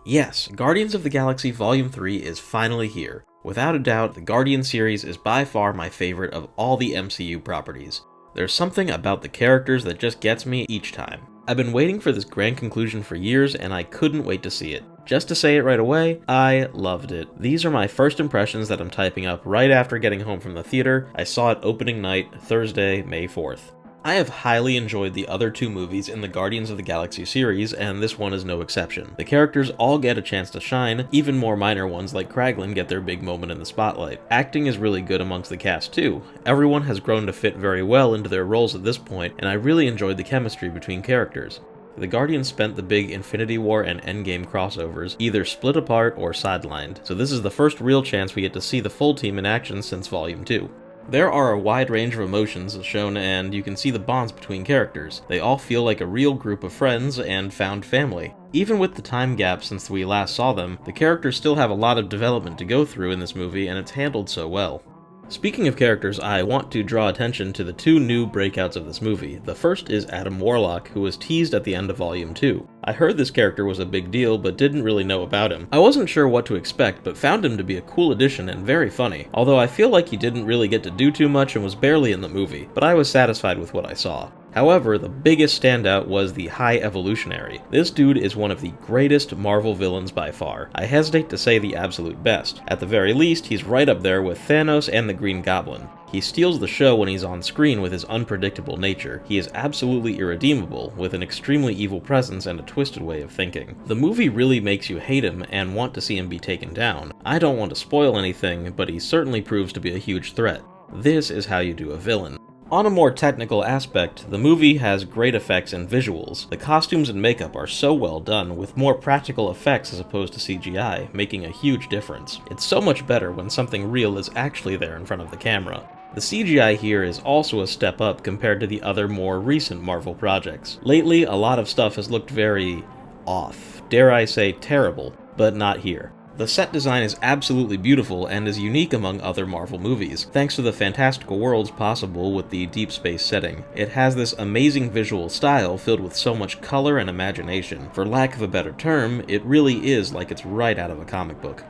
Yes, Guardians of the Galaxy Volume 3 is finally here. Without a doubt, the Guardian series is by far my favorite of all the MCU properties. There's something about the characters that just gets me each time. I've been waiting for this grand conclusion for years, and I couldn't wait to see it. Just to say it right away, I loved it. These are my first impressions that I'm typing up right after getting home from the theater. I saw it opening night, Thursday, May 4th. I have highly enjoyed the other two movies in the Guardians of the Galaxy series, and this one is no exception. The characters all get a chance to shine, even more minor ones like Kraglin get their big moment in the spotlight. Acting is really good amongst the cast too. Everyone has grown to fit very well into their roles at this point, and I really enjoyed the chemistry between characters. The Guardians spent the big Infinity War and Endgame crossovers either split apart or sidelined, so this is the first real chance we get to see the full team in action since Volume 2. There are a wide range of emotions shown, and you can see the bonds between characters. They all feel like a real group of friends and found family. Even with the time gap since we last saw them, the characters still have a lot of development to go through in this movie, and it's handled so well. Speaking of characters, I want to draw attention to the two new breakouts of this movie. The first is Adam Warlock, who was teased at the end of Volume 2. I heard this character was a big deal, but didn't really know about him. I wasn't sure what to expect, but found him to be a cool addition and very funny, although I feel like he didn't really get to do too much and was barely in the movie, but I was satisfied with what I saw. However, the biggest standout was the High Evolutionary. This dude is one of the greatest Marvel villains by far. I hesitate to say the absolute best. At the very least, he's right up there with Thanos and the Green Goblin. He steals the show when he's on screen with his unpredictable nature. He is absolutely irredeemable, with an extremely evil presence and a twisted way of thinking. The movie really makes you hate him and want to see him be taken down. I don't want to spoil anything, but he certainly proves to be a huge threat. This is how you do a villain. On a more technical aspect, the movie has great effects and visuals. The costumes and makeup are so well done, with more practical effects as opposed to CGI, making a huge difference. It's so much better when something real is actually there in front of the camera. The CGI here is also a step up compared to the other more recent Marvel projects. Lately, a lot of stuff has looked very off, dare I say terrible, but not here. The set design is absolutely beautiful and is unique among other Marvel movies, thanks to the fantastical worlds possible with the deep space setting. It has this amazing visual style filled with so much color and imagination. For lack of a better term, it really is like it's right out of a comic book.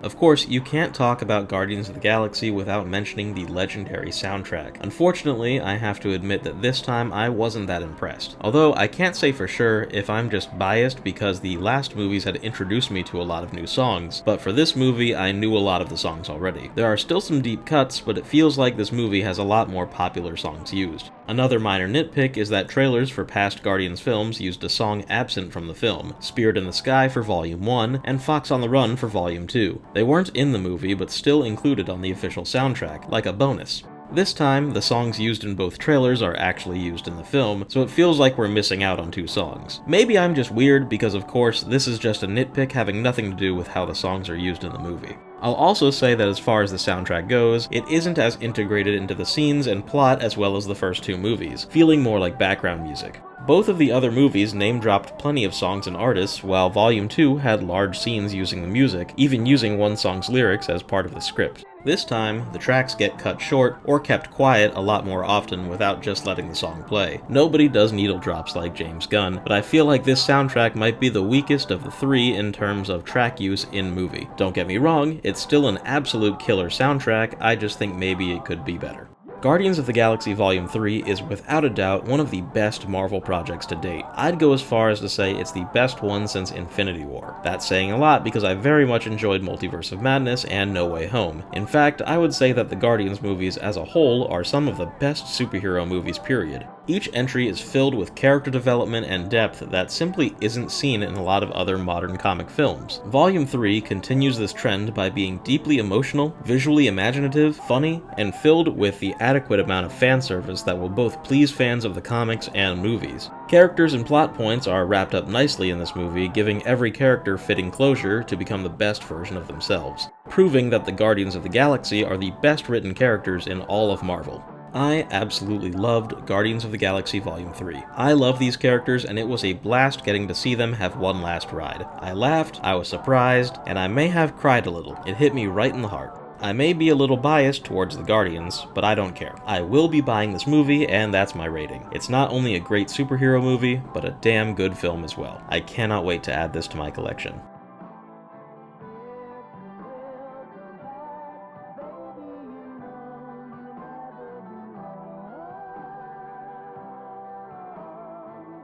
Of course, you can't talk about Guardians of the Galaxy without mentioning the legendary soundtrack. Unfortunately, I have to admit that this time I wasn't that impressed. Although I can't say for sure if I'm just biased because the last movies had introduced me to a lot of new songs, but for this movie I knew a lot of the songs already. There are still some deep cuts, but it feels like this movie has a lot more popular songs used. Another minor nitpick is that trailers for past Guardians films used a song absent from the film, Spirit in the Sky for Volume 1, and Fox on the Run for Volume 2. They weren't in the movie, but still included on the official soundtrack, like a bonus. This time, the songs used in both trailers are actually used in the film, so it feels like we're missing out on two songs. Maybe I'm just weird, because of course, this is just a nitpick having nothing to do with how the songs are used in the movie. I'll also say that as far as the soundtrack goes, it isn't as integrated into the scenes and plot as well as the first two movies, feeling more like background music. Both of the other movies name-dropped plenty of songs and artists, while Volume 2 had large scenes using the music, even using one song's lyrics as part of the script. This time, the tracks get cut short or kept quiet a lot more often without just letting the song play. Nobody does needle drops like James Gunn, but I feel like this soundtrack might be the weakest of the three in terms of track use in movie. Don't get me wrong, it's still an absolute killer soundtrack, I just think maybe it could be better. Guardians of the Galaxy Volume 3 is without a doubt one of the best Marvel projects to date. I'd go as far as to say it's the best one since Infinity War. That's saying a lot because I very much enjoyed Multiverse of Madness and No Way Home. In fact, I would say that the Guardians movies as a whole are some of the best superhero movies period. Each entry is filled with character development and depth that simply isn't seen in a lot of other modern comic films. Volume 3 continues this trend by being deeply emotional, visually imaginative, funny, and filled with the adequate amount of fan service that will both please fans of the comics and movies. Characters and plot points are wrapped up nicely in this movie, giving every character fitting closure to become the best version of themselves, proving that the Guardians of the Galaxy are the best written characters in all of Marvel. I absolutely loved Guardians of the Galaxy Volume 3. I love these characters, and it was a blast getting to see them have one last ride. I laughed, I was surprised, and I may have cried a little. It hit me right in the heart. I may be a little biased towards the Guardians, but I don't care. I will be buying this movie, and that's my rating. It's not only a great superhero movie, but a damn good film as well. I cannot wait to add this to my collection.